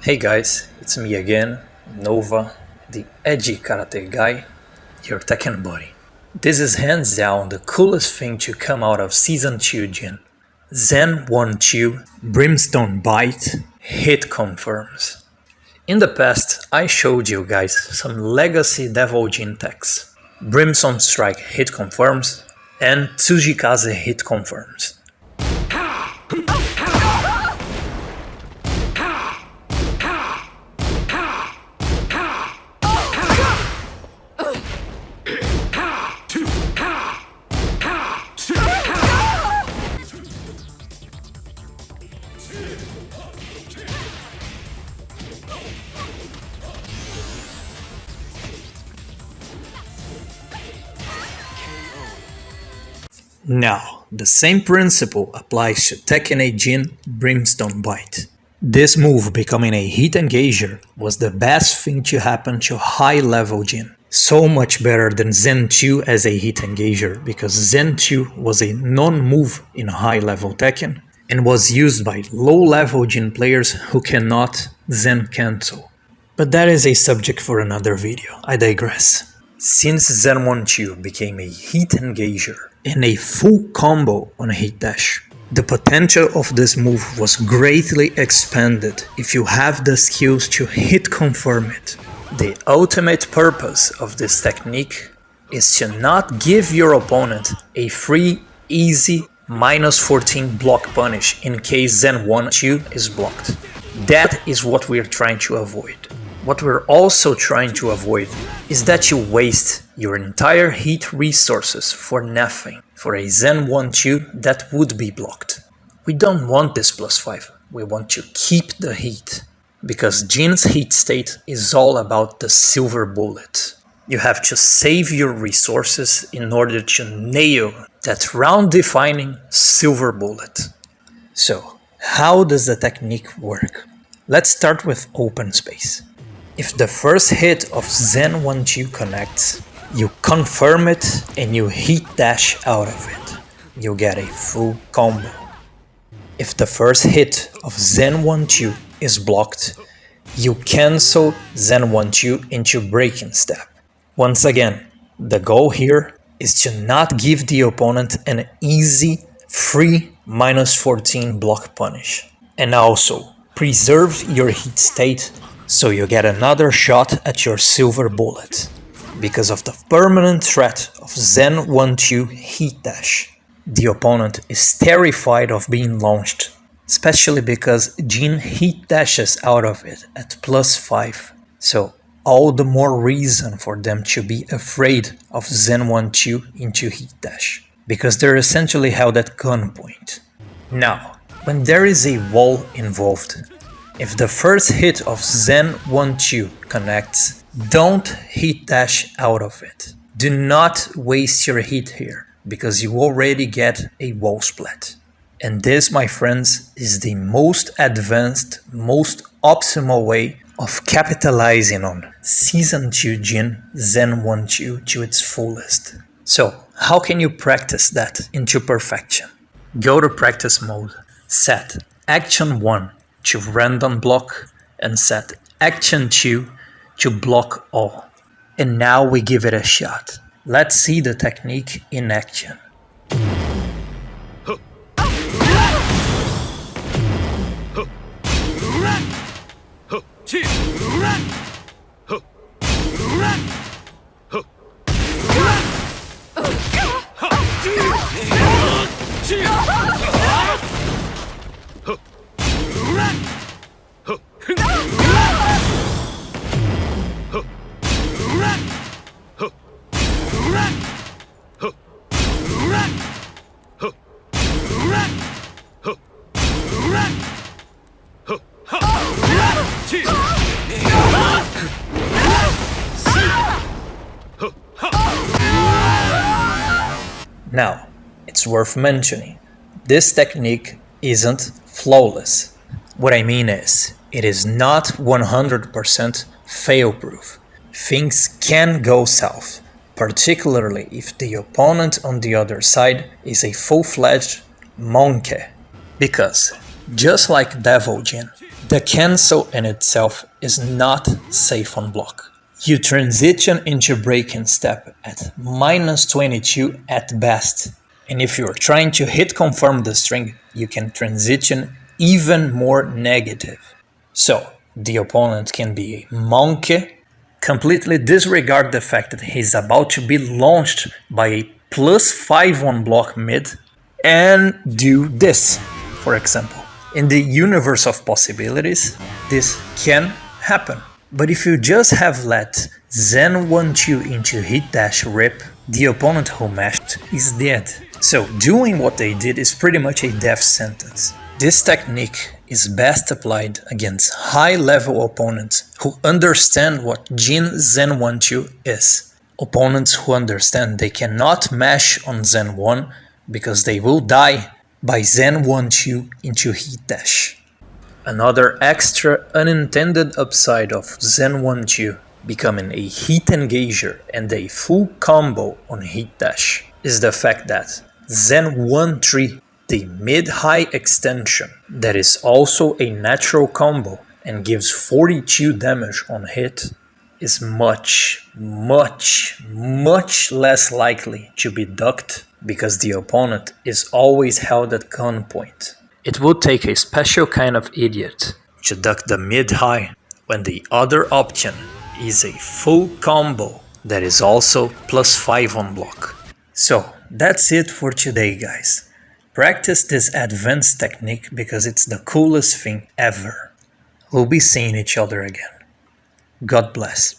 Hey guys, it's me again, Nova, the edgy karate guy, your Tekken buddy. This is hands down the coolest thing to come out of Season 2 Jin. Zen 1-2, Brimstone Bite, hit confirms. In the past, I showed you guys some legacy Devil Jin techs. Brimstone Strike hit confirms, and Tsujikaze hit confirms. Now, the same principle applies to Tekken 8 Jin Brimstone Bite. This move becoming a hit engager was the best thing to happen to high level Jin. So much better than Zen 2 as a hit engager, because Zen 2 was a non-move in high level Tekken and was used by low level Jin players who cannot Zen cancel. But that is a subject for another video, I digress. Since Zen 1-2 became a hit engager and a full combo on hit dash, the potential of this move was greatly expanded if you have the skills to hit confirm it. The ultimate purpose of this technique is to not give your opponent a free, easy, -14 block punish in case Zen 1-2 is blocked. That is what we're trying to avoid. What we're also trying to avoid is that you waste your entire heat resources for nothing, for a Zen 1-2 that would be blocked. We don't want this +5, we want to keep the heat, because Jin's heat state is all about the silver bullet. You have to save your resources in order to nail that round-defining silver bullet. So, how does the technique work? Let's start with open space. If the first hit of Zen 1-2 connects, you confirm it and you heat dash out of it. You get a full combo. If the first hit of Zen 1-2 is blocked, you cancel Zen 1-2 into breaking step. Once again, the goal here is to not give the opponent an easy, free -14 block punish. And also, preserve your heat state so you get another shot at your silver bullet. Because of the permanent threat of Zen 1-2 heat dash, the opponent is terrified of being launched, especially because Jin heat dashes out of it at +5. So all the more reason for them to be afraid of Zen 1-2 into heat dash, because they're essentially held at gunpoint. Now, when there is a wall involved, if the first hit of Zen 1-2 connects, don't heat dash out of it. Do not waste your heat here, because you already get a wall split. And this, my friends, is the most advanced, most optimal way of capitalizing on Season 2 Jin Zen 1-2 to its fullest. So, how can you practice that into perfection? Go to practice mode, set Action 1 to random block, and set Action 2 to block all. And now we give it a shot. Let's see the technique in action. Now, it's worth mentioning, this technique isn't flawless. What I mean is, it is not 100% fail-proof. Things can go south, particularly if the opponent on the other side is a full-fledged monkey. Because, just like Devil Jin, The cancel in itself is not safe on block. You transition into breaking step at -22 at best, and if you're trying to hit confirm the string, you can transition even more negative. So, the opponent can be a monkey, completely disregard the fact that he's about to be launched by a +5 on block mid, and do this, for example. In the universe of possibilities, this can happen. But if you just have let Zen 1-2 into hit dash rip, the opponent who mashed is dead. So doing what they did is pretty much a death sentence. This technique is best applied against high-level opponents who understand what Jin Zen 1-2 is. Opponents who understand they cannot mash on Zen 1 because they will die by Zen 1-2 into heat dash. Another extra unintended upside of Zen 1-2 becoming a heat engager and a full combo on heat dash is the fact that Zen 1-3, the mid-high extension that is also a natural combo and gives 42 damage on hit, is much less likely to be ducked because the opponent is always held at gunpoint. It would take a special kind of idiot to duck the mid-high when the other option is a full combo that is also +5 on block. So that's it for today, guys. Practice this advanced technique because it's the coolest thing ever. We'll be seeing each other again. God bless.